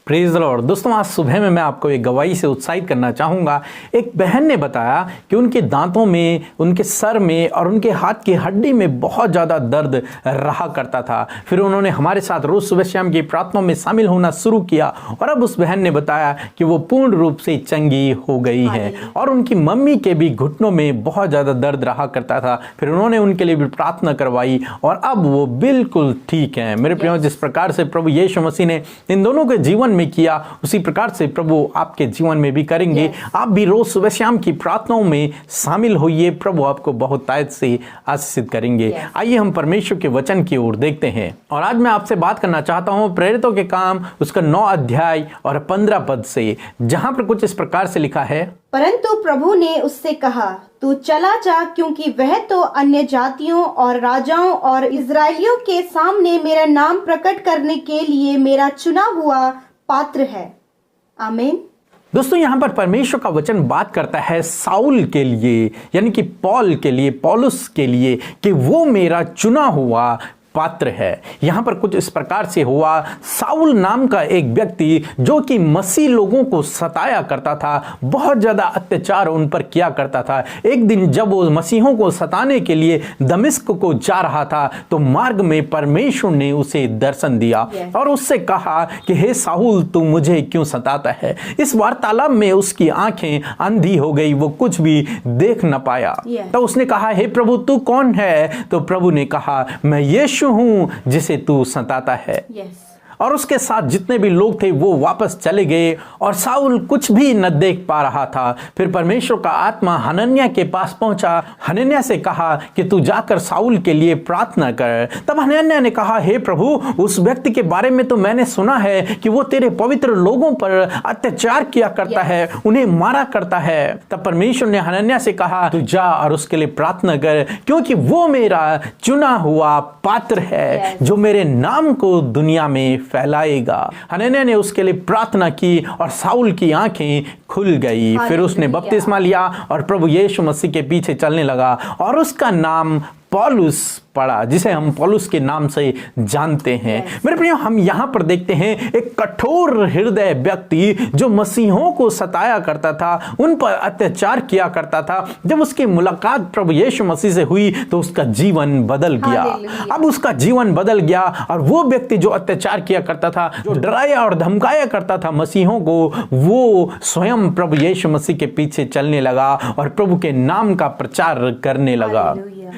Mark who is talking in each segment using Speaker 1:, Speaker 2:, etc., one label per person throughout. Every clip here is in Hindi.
Speaker 1: Praise the Lord. दोस्तों, आज सुबह में मैं आपको एक गवाही से उत्साहित करना चाहूँगा। एक बहन ने बताया कि उनके दांतों में, उनके सर में और उनके हाथ की हड्डी में बहुत ज़्यादा दर्द रहा करता था। फिर उन्होंने हमारे साथ रोज़ सुबह शाम की प्रार्थना में शामिल होना शुरू किया और अब उस बहन ने बताया कि वो पूर्ण रूप से चंगी हो गई है और उनकी मम्मी के भी घुटनों में बहुत ज़्यादा दर्द रहा करता था। फिर उन्होंने उनके लिए भी प्रार्थना करवाई और अब वो बिल्कुल ठीक हैं। मेरे प्रियो, जिस प्रकार से प्रभु यीशु मसीह ने इन दोनों के जीवन में किया, उसी प्रकार से प्रभु आपके जीवन में भी करेंगे। आप भी रोज सुबह शाम की प्रार्थनाओं में शामिल होइए, प्रभु आपको बहुत तायत से आशीषित करेंगे। आइए हम परमेश्वर के वचन की ओर देखते हैं और आज मैं आपसे बात करना चाहता हूं प्रेरितों के काम उसका 9 अध्याय और 15 पद से, जहां पर कुछ इस प्रकार से लिखा है।
Speaker 2: परंतु प्रभु ने उससे कहा, तू चला जा, क्योंकि वह तो अन्य जातियों और राजाओं और इजरायलियों के सामने मेरा नाम प्रकट करने के लिए मेरा चुना हुआ पात्र है। आमीन।
Speaker 1: दोस्तों, यहाँ पर परमेश्वर का वचन बात करता है साउल के लिए, यानी कि पौल के लिए, पौलुस के लिए, कि वो मेरा चुना हुआ पात्र है। यहां पर कुछ इस प्रकार से हुआ। साउल नाम का एक व्यक्ति जो कि मसीह लोगों को सताया करता था, बहुत ज्यादा अत्याचार उन पर किया करता था। एक दिन जब वो मसीहों को सताने के लिए दमिश्क को जा रहा था तो मार्ग में परमेश्वर ने उसे दर्शन दिया और उससे कहा कि हे साउल, तू मुझे क्यों सताता है। इस वार्तालाप में उसकी आंखें अंधी हो गई, वो कुछ भी देख न पाया। तो उसने कहा, हे प्रभु, तू कौन है? तो प्रभु ने कहा, मैं यीशु हूं जिसे तू सताता है। और उसके साथ जितने भी लोग थे वो वापस चले गए और साउल कुछ भी न देख पा रहा था। फिर परमेश्वर का आत्मा हनन्याह के पास पहुंचा। हनन्याह से कहा कि तू जाकर साउल के लिए प्रार्थना कर। तब हनन्याह ने कहा, हे प्रभु, उस व्यक्ति के बारे में तो मैंने सुना है कि वो तेरे पवित्र लोगों पर अत्याचार किया करता है, उन्हें मारा करता है। तब परमेश्वर ने हनन्याह से कहा, तू जा और उसके लिए प्रार्थना कर, क्योंकि वो मेरा चुना हुआ पात्र है जो मेरे नाम को दुनिया में फैलाएगा। हनन्याह ने उसके लिए प्रार्थना की और साउल की आंखें खुल गई। फिर उसने बपतिस्मा लिया और प्रभु यीशु मसीह के पीछे चलने लगा और उसका नाम पौलुस पड़ा, जिसे हम पौलुस के नाम से जानते हैं। मेरे प्रियो, हम यहां पर देखते हैं एक कठोर हृदय व्यक्ति जो मसीहों को सताया करता था, उन पर अत्याचार किया करता था। जब उसकी मुलाकात प्रभु यीशु मसीह से हुई तो उसका जीवन बदल गया। अब उसका जीवन बदल गया और वो व्यक्ति जो अत्याचार किया करता था, जो डराया और धमकाया करता था मसीहों को, वो स्वयं प्रभु यीशु मसीह के पीछे चलने लगा और प्रभु के नाम का प्रचार करने लगा।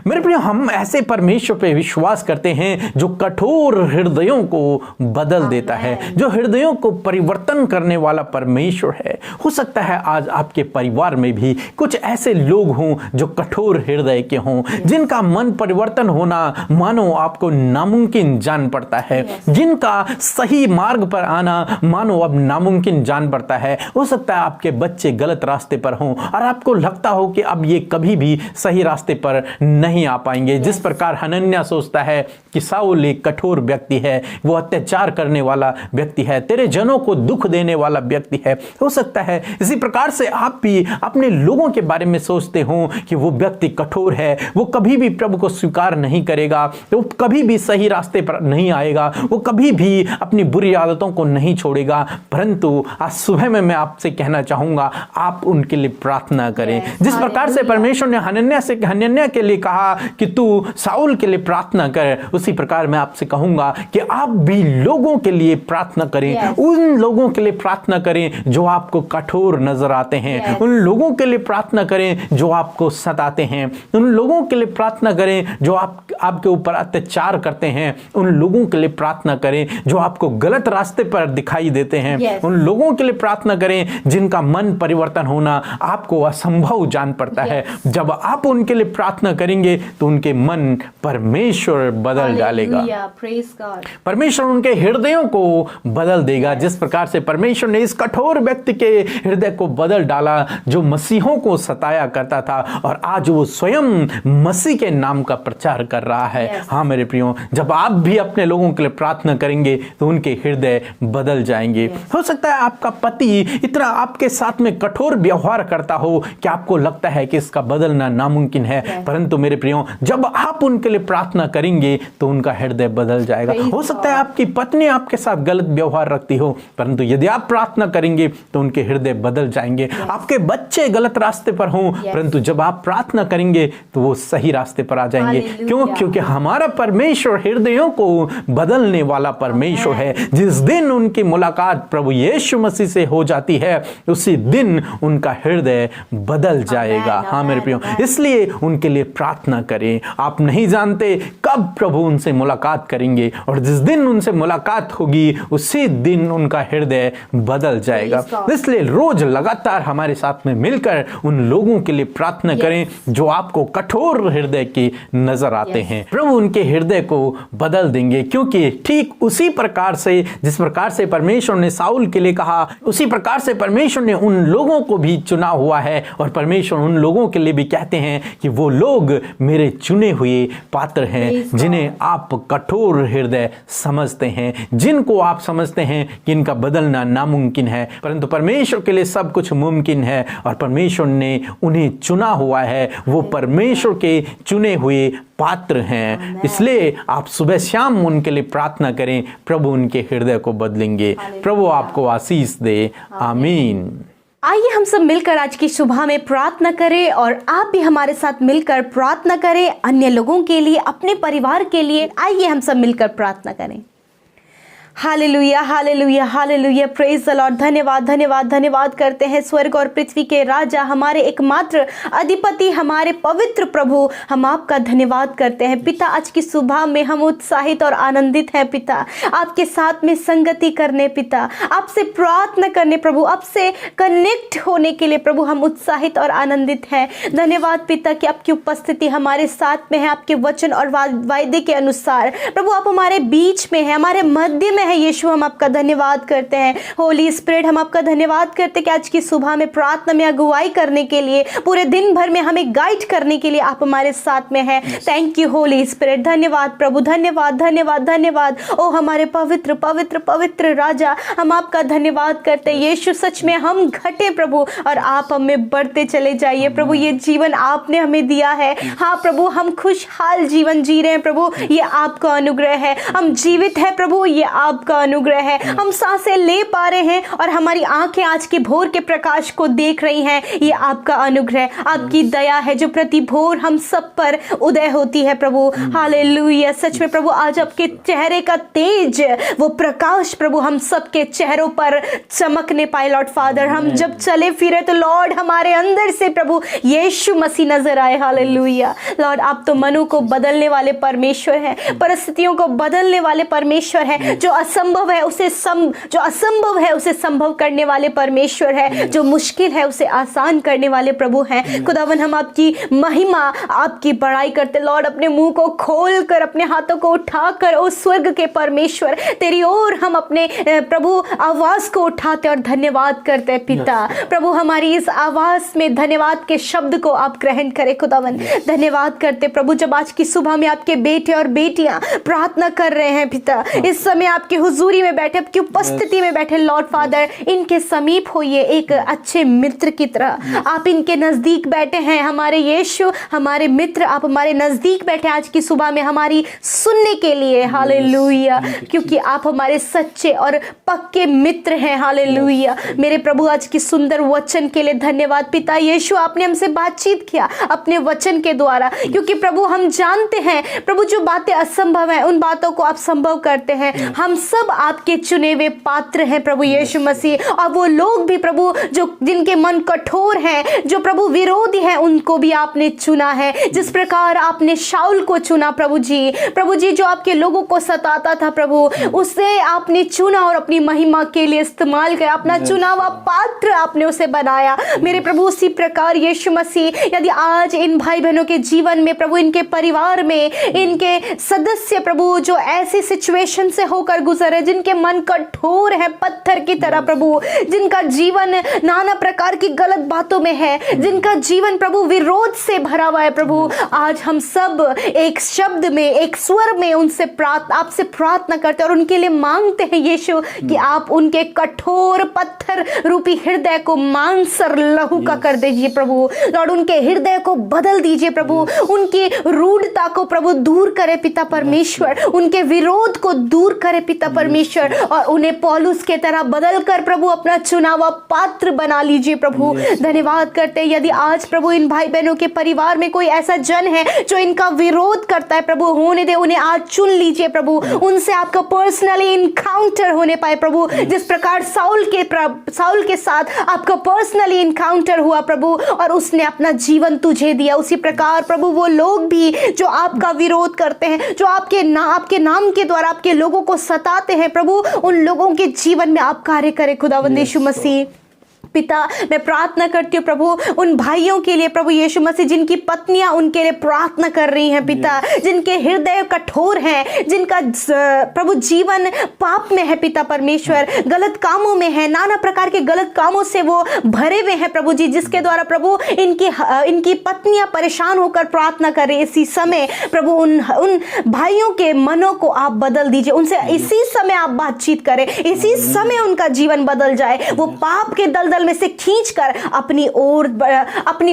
Speaker 1: मेरे प्रिय, हम ऐसे परमेश्वर पे विश्वास करते हैं जो कठोर हृदयों को बदल देता है, जो हृदयों को परिवर्तन करने वाला परमेश्वर है। हो सकता है आज आपके परिवार में भी कुछ ऐसे लोग हों जो कठोर हृदय के हों, जिनका मन परिवर्तन होना मानो आपको नामुमकिन जान पड़ता है, जिनका सही मार्ग पर आना मानो अब नामुमकिन जान पड़ता है। हो सकता है आपके बच्चे गलत रास्ते पर हों और आपको लगता हो कि अब ये कभी भी सही रास्ते पर नहीं आ पाएंगे। जिस प्रकार हनन्याह सोचता है कि साउल एक कठोर व्यक्ति है, वो अत्याचार करने वाला व्यक्ति है, तेरे जनों को दुख देने वाला व्यक्ति है। हो सकता है इसी प्रकार से आप भी अपने लोगों के बारे में सोचते हो कि वो व्यक्ति कठोर है, वो कभी भी प्रभु को स्वीकार नहीं करेगा, वो कभी भी सही रास्ते पर नहीं आएगा, वो कभी भी अपनी बुरी आदतों को नहीं छोड़ेगा। परंतु आज सुबह में मैं आपसे कहना चाहूंगा, आप उनके लिए प्रार्थना करें। जिस प्रकार से परमेश्वर ने हनन्याह के लिए कहा कि तू साउल के लिए प्रार्थना कर, उसी प्रकार मैं आपसे कहूंगा कि आप भी लोगों के लिए प्रार्थना करें। उन लोगों के लिए प्रार्थना करें जो आपको कठोर नजर आते हैं, उन लोगों के लिए प्रार्थना करें जो आपको सताते हैं, उन लोगों के लिए प्रार्थना करें जो आपके ऊपर अत्याचार करते हैं, उन लोगों के लिए प्रार्थना करें जो आपको गलत रास्ते पर दिखाई देते हैं, उन लोगों के लिए प्रार्थना करें जिनका मन परिवर्तन होना आपको असंभव जान पड़ता है। जब आप उनके लिए प्रार्थना करेंगे तो उनके मन परमेश्वर बदल डालेगा, परमेश्वर उनके हृदयों को बदल देगा। जिस प्रकार से परमेश्वर ने इस कठोर व्यक्ति के हृदय को बदल डाला जो मसीहों को सताया करता था और आज वो स्वयं मसीह के नाम का प्रचार कर रहा है। हाँ मेरे प्रियो, जब आप भी अपने लोगों के लिए प्रार्थना करेंगे तो उनके हृदय बदल जाएंगे। हो सकता है आपका पति इतना आपके साथ में कठोर व्यवहार करता हो कि आपको लगता है कि इसका बदलना नामुमकिन है, परंतु मेरे प्रियो, जब आप उनके लिए प्रार्थना करेंगे तो उनका हृदय बदल जाएगा। हो सकता है आपकी पत्नी आपके साथ गलत व्यवहार रखती हो, परंतु यदि आप प्रार्थना करेंगे तो उनके हृदय बदल जाएंगे। आपके बच्चे गलत रास्ते पर हों, परंतु जब आप प्रार्थना करेंगे तो वो सही रास्ते पर आ जाएंगे। क्यों? क्योंकि हमारा परमेश्वर हृदयों को बदलने वाला परमेश्वर है। जिस दिन उनकी मुलाकात प्रभु यीशु मसीह से हो जाती है, उसी दिन उनका हृदय बदल जाएगा। हाँ मेरे प्रियो, इसलिए उनके लिए प्रार्थना करें। आप नहीं जानते कब प्रभु उनसे मुलाकात करेंगे, और जिस दिन उनसे मुलाकात होगी उसी दिन उनका हृदय बदल जाएगा। इसलिए रोज लगातार हमारे साथ में मिलकर उन लोगों के लिए प्रार्थना करें जो आपको कठोर हृदय के नजर आते हैं। प्रभु उनके हृदय को बदल देंगे, क्योंकि ठीक उसी प्रकार से जिस प्रकार से परमेश्वर ने साउल के लिए कहा, उसी प्रकार से परमेश्वर ने उन लोगों को भी चुना हुआ है। और परमेश्वर उन लोगों के लिए भी कहते हैं कि वो लोग मेरे चुने हुए पात्र हैं, जिन्हें आप कठोर हृदय समझते हैं, जिनको आप समझते हैं कि इनका बदलना नामुमकिन है, परंतु परमेश्वर के लिए सब कुछ मुमकिन है। और परमेश्वर ने उन्हें चुना हुआ है, वो परमेश्वर के चुने हुए पात्र हैं। इसलिए आप सुबह शाम उनके लिए प्रार्थना करें, प्रभु उनके हृदय को बदलेंगे। प्रभु आपको आशीष दे। आमीन।
Speaker 3: आइए हम सब मिलकर आज की सुबह में प्रार्थना करें, और आप भी हमारे साथ मिलकर प्रार्थना करें अन्य लोगों के लिए, अपने परिवार के लिए। आइए हम सब मिलकर प्रार्थना करें। Hallelujah, hallelujah, hallelujah, praise the Lord. धन्यवाद, धन्यवाद, धन्यवाद करते हैं स्वर्ग और पृथ्वी के राजा, हमारे एकमात्र अधिपति, हमारे पवित्र प्रभु, हम आपका धन्यवाद करते हैं पिता। आज की सुबह में हम उत्साहित और आनंदित हैं पिता, आपके साथ में संगति करने पिता, आपसे प्रार्थना करने प्रभु, आपसे कनेक्ट होने के लिए प्रभु हम उत्साहित और आनंदित हैं। धन्यवाद पिता कि आपकी उपस्थिति हमारे साथ में है, आपके वचन और वायदे के अनुसार प्रभु आप हमारे बीच में है, हमारे मध्य में है। यीशु हम आपका धन्यवाद करते हैं। होली स्पिरिट हम आपका धन्यवाद करते हैं कि आज की सुबह में प्रार्थना में अगुवाई करने के लिए, पूरे दिन भर में हमें गाइड करने के लिए आप हमारे साथ में हैं। Thank you Holi spirit. धन्यवाद प्रभु, धन्यवाद, धन्यवाद, धन्यवाद। ओ हमारे पवित्र पवित्र पवित्र राजा, हम आपका धन्यवाद करते हैं। यीशु सच में हम घटे प्रभु और आप हमें बढ़ते चले जाइए प्रभु। ये जीवन आपने हमें दिया है। हाँ प्रभु, हम खुशहाल जीवन जी रहे हैं प्रभु, ये आपका अनुग्रह है। हम जीवित है प्रभु, ये आपका अनुग्रह है। हम सांसें ले पा रहे हैं और हमारी आंखें आज के भोर के प्रकाश को देख रही हैं, ये आपका अनुग्रह, आपकी दया है जो प्रति भोर हम सब पर उदय होती है प्रभु। हालेलुया। सच में प्रभु आज आपके चेहरे का तेज, वो प्रकाश प्रभु हम सबके चेहरों पर चमकने पाए लॉर्ड फादर। हम जब चले फिरे तो लॉर्ड हमारे अंदर से प्रभु यीशु मसीह नजर आए। हालेलुया। लॉर्ड आप तो मनु को बदलने वाले परमेश्वर हैं, परिस्थितियों को बदलने वाले परमेश्वर हैं। जो असंभव है उसे संभव करने वाले परमेश्वर है, जो मुश्किल है उसे आसान करने वाले प्रभु हैं। खुदावन हम आपकी महिमा, आपकी बड़ाई करते लॉर्ड। अपने मुंह को खोलकर, अपने हाथों को उठाकर ओ स्वर्ग के परमेश्वर तेरी ओर हम अपने प्रभु आवाज को उठाते और धन्यवाद करते हैं पिता। प्रभु हमारी इस आवाज में धन्यवाद के शब्द को आप ग्रहण करें खुदावन। धन्यवाद करते प्रभु जब आज की सुबह में आपके बेटे और बेटियां प्रार्थना कर रहे हैं पिता, इस समय आपके हुजूरी में बैठे, आपकी उपस्थिति में बैठे लॉर्ड फादर, इनके समीप होइए एक अच्छे मित्र की तरह। आप इनके नजदीक बैठे हैं हमारे यीशु, हमारे मित्र, आप हमारे नजदीक बैठे आज की सुबह में हमारी सुनने के लिए। हालेलुया। क्योंकि आप हमारे सच्चे और पक्के मित्र हैं। हालेलुया। मेरे प्रभु आज की सुंदर वचन के लिए धन्यवाद पिता यीशु। आपने हमसे बातचीत किया अपने वचन के द्वारा, क्योंकि प्रभु हम जानते हैं प्रभु जो बातें असंभव हैं उन बातों को आप संभव करते हैं। हम सब आपके चुने हुए पात्र हैं प्रभु यीशु मसीह। और वो लोग भी प्रभु जो जिनके मन कठोर हैं, जो प्रभु विरोधी हैं, उनको भी आपने चुना है। जिस प्रकार आपने शाऊल को चुना प्रभु जी जो आपके लोगों को सताता था प्रभु, उसे आपने चुना और अपनी महिमा के लिए इस्तेमाल किया। अपना चुना हुआ पात्र आपने उसे बनाया मेरे प्रभु। उसी प्रकार यीशु मसीह यदि आज इन भाई बहनों के जीवन में प्रभु, इनके परिवार में, इनके सदस्य प्रभु जो ऐसी सिचुएशन से होकर गुजर रहे, जिनके मन कठोर है पत्थर की तरह प्रभु, जिनका जीवन नाना प्रकार की गलत बातों में है, जिनका जीवन प्रभु विरोध से भरा हुआ है प्रभु, आज हम सब एक शब्द में, एक स्वर में उनसे आपसे प्रार्थना करते हैं और उनके लिए मांगते हैं यीशु कि आप उनके कठोर पत्थर रूपी हृदय को मांस और लहू का कर दीजिए प्रभु। लॉर्ड, उनके हृदय को बदल दीजिए प्रभु, उनकी रूढ़ता को प्रभु दूर करे पिता परमेश्वर, उनके विरोध को दूर करे पिता परमेश्वर, और उन्हें पौलुस के तरह बदल कर प्रभु अपना चुना हुआ पात्र बना लीजिए प्रभु। धन्यवाद करते हैं यदि आज प्रभु इन भाई बहनों के परिवार में कोई ऐसा जन है जो इनका विरोध करता है प्रभु, होने दे, उन्हें आज चुन लीजिए प्रभु, उनसे आपका पर्सनली इनकाउंटर होने पाए प्रभु, जिस प्रकार साउल के साथ आपका पर्सनली इनकाउंटर हुआ प्रभु और उसने अपना जीवन तुझे दिया, उसी प्रकार प्रभु वो लोग भी जो आपका विरोध करते हैं, जो आपके नाम के द्वारा आपके लोगों को सताते हैं प्रभु, उन लोगों के जीवन में आप कार्य करें खुदावंद यीशु मसीह। पिता, मैं प्रार्थना करती हूँ प्रभु उन भाइयों के लिए प्रभु यीशु मसीह, जिनकी पत्नियां उनके लिए प्रार्थना कर रही हैं पिता, जिनके हृदय कठोर हैं, जिनका प्रभु जीवन पाप में है पिता परमेश्वर, गलत कामों में है, नाना प्रकार के गलत कामों से वो भरे हुए हैं प्रभु जी, जिसके द्वारा प्रभु इनकी पत्नियां परेशान होकर प्रार्थना कर रही है। इसी समय प्रभु उन भाइयों के मनों को आप बदल दीजिए, उनसे इसी समय आप बातचीत करें, इसी समय उनका जीवन बदल जाए, वो पाप के दलदल में से खींचकर अपनी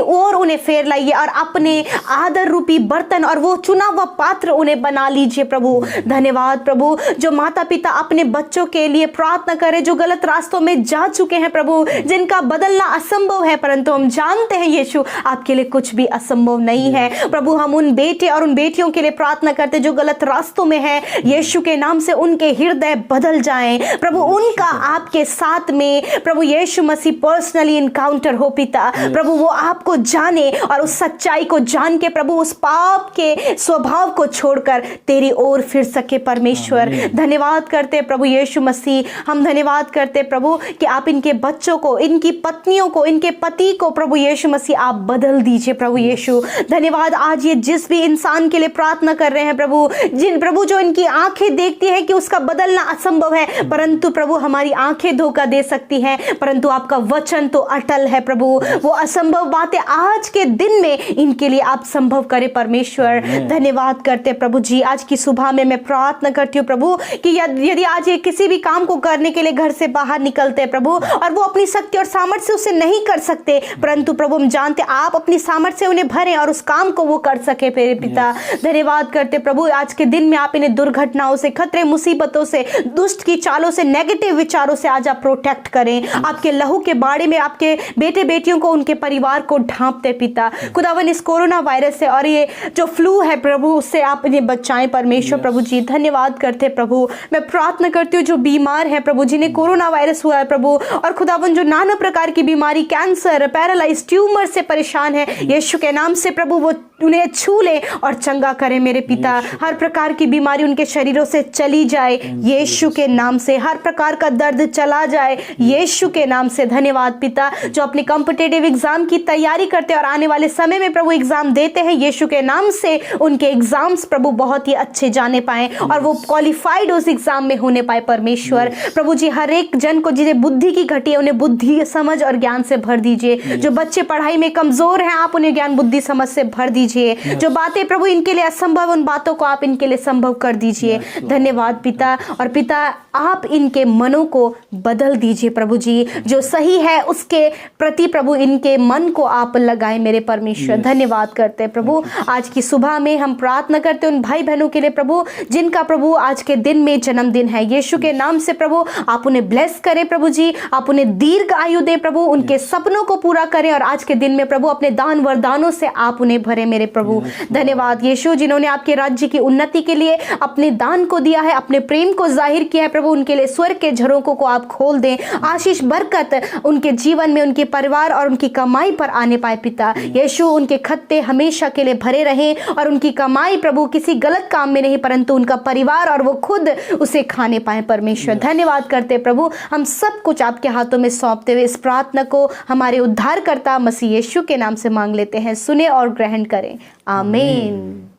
Speaker 3: ओर उन्हें फेर लाइए और अपने आदर रूपी बर्तन और वो चुना हुआ पात्र उन्हें बना लीजिए प्रभु। धन्यवाद प्रभु, जो माता पिता अपने बच्चों के लिए प्रार्थना करें, जो गलत रास्तों में जा चुके हैं प्रभु, जिनका बदलना असंभव है, परंतु हम जानते हैं यीशु आपके लिए कुछ भी असंभव नहीं है प्रभु। हम उन बेटे और उन बेटियों के लिए प्रार्थना करते जो गलत रास्तों में है, यीशु के नाम से उनके हृदय बदल जाएं प्रभु, उनका आपके साथ में प्रभु यीशु मसीह पर्सनली इनकाउंटर हो पिता प्रभु, वो आपको जाने और उस सच्चाई को जान के प्रभु उस पाप के स्वभाव को छोड़कर तेरी ओर फिर सके परमेश्वर। धन्यवाद करते प्रभु यीशु मसीह, हम धन्यवाद करते प्रभु कि आप इनके बच्चों को, इनकी पत्नियों को, इनके पति को प्रभु यीशु मसीह आप बदल दीजिए प्रभु यीशु। धन्यवाद, आज ये जिस भी इंसान के लिए प्रार्थना कर रहे हैं प्रभु जो इनकी आंखें देखती है कि उसका बदलना असंभव है, परंतु प्रभु हमारी आंखें धोखा दे सकती हैं, परंतु आपका वचन तो अटल है प्रभु, वो असंभव बातें आज के दिन में इनके लिए आप संभव करें परमेश्वर। धन्यवाद करते प्रभु जी, आज की सुबह में मैं प्रार्थना करती हूँ प्रभु कि यदि आज ये किसी भी काम को करने के लिए घर से बाहर निकलते हैं प्रभु और वो अपनी शक्ति और सामर्थ्य से उसे नहीं कर सकते, परंतु प्रभु हम जानते आप अपनी सामर्थ्य से उन्हें भरें और उस काम को वो कर सके मेरे पिता। धन्यवाद करते प्रभु, आज के दिन में आप इन्हें दुर्घटनाओं से, खतरे मुसीबतों से, दुष्ट की चालों से, नेगेटिव विचारों से आज आप प्रोटेक्ट करें, आपके लहू के बाड़े में आपके बेटे बेटियों को, उनके परिवार को ढांपते पिता। खुदावन इस कोरोना वायरस से और ये जो फ्लू है प्रभु उससे आप इन्हें बचाएं परमेश्वर प्रभु जी। धन्यवाद करते प्रभु, मैं प्रार्थना करती हूँ जो बीमार है प्रभु, जिन्हें कोरोना वायरस हुआ है प्रभु, और खुदावन जो नाना प्रकार की बीमारी, कैंसर, पैरालाइज, ट्यूमर से परेशान है, यीशु के नाम से प्रभु वो उन्हें छू ले और चंगा करे मेरे पिता। हर प्रकार की बीमारी उनके शरीरों से चली जाए यीशु के नाम से, हर प्रकार का दर्द चला जाए यीशु के नाम से। धन्यवाद पिता, जो अपनी कॉम्पिटिटिव एग्जाम की तैयारी करते और आने वाले समय में प्रभु एग्जाम देते हैं, यीशु के नाम से उनके एग्जाम्स प्रभु बहुत ही अच्छे जाने पाए और वो क्वालिफाइड उस एग्जाम में होने पाए परमेश्वर प्रभु जी। हर एक जन को जिसे बुद्धि की घटी है उन्हें बुद्धि, समझ और ज्ञान से भर दीजिए। जो बच्चे पढ़ाई में कमजोर हैं आप उन्हें ज्ञान, बुद्धि, समझ से भर दीजिए। जो बातें प्रभु इनके लिए असंभव, उन बातों को आप इनके लिए संभव कर दीजिए। धन्यवाद पिता, और पिता आप इनके मनों को बदल दीजिए प्रभु जी, जो सही है उसके प्रति प्रभु इनके मन को आप लगाए मेरे परमेश्वर। धन्यवाद करते हैं प्रभु, आज की सुबह में हम प्रार्थना करते हैं उन भाई बहनों के लिए प्रभु जिनका प्रभु आज के दिन में जन्मदिन है, यीशु के नाम से प्रभु आप उन्हें ब्लेस करें प्रभु जी, आप उन्हें दीर्घ आयु दे प्रभु, उनके सपनों को पूरा करें और आज के दिन में प्रभु अपने दान वरदानों से आप उन्हें भरे मेरे प्रभु। धन्यवाद यीशु, जिन्होंने आपके राज्य की उन्नति के लिए अपने दान को दिया है, अपने प्रेम को जाहिर किया है प्रभु, उनके लिए स्वर्ग के झरोकों को आप खोल दें, आशीष बरकत उनके जीवन में, उनके परिवार और उनकी कमाई पर आने पाए पिता। यीशु उनके खत्ते हमेशा के लिए भरे रहें और उनकी कमाई प्रभु किसी गलत काम में नहीं, परंतु उनका परिवार और वो खुद उसे खाने पाए परमेश्वर। धन्यवाद करते प्रभु, हम सब कुछ आपके हाथों में सौंपते हुए इस प्रार्थना को हमारे उद्धारकर्ता मसीह यीशु के नाम से मांग लेते हैं, सुने और ग्रहण करें, आमीन।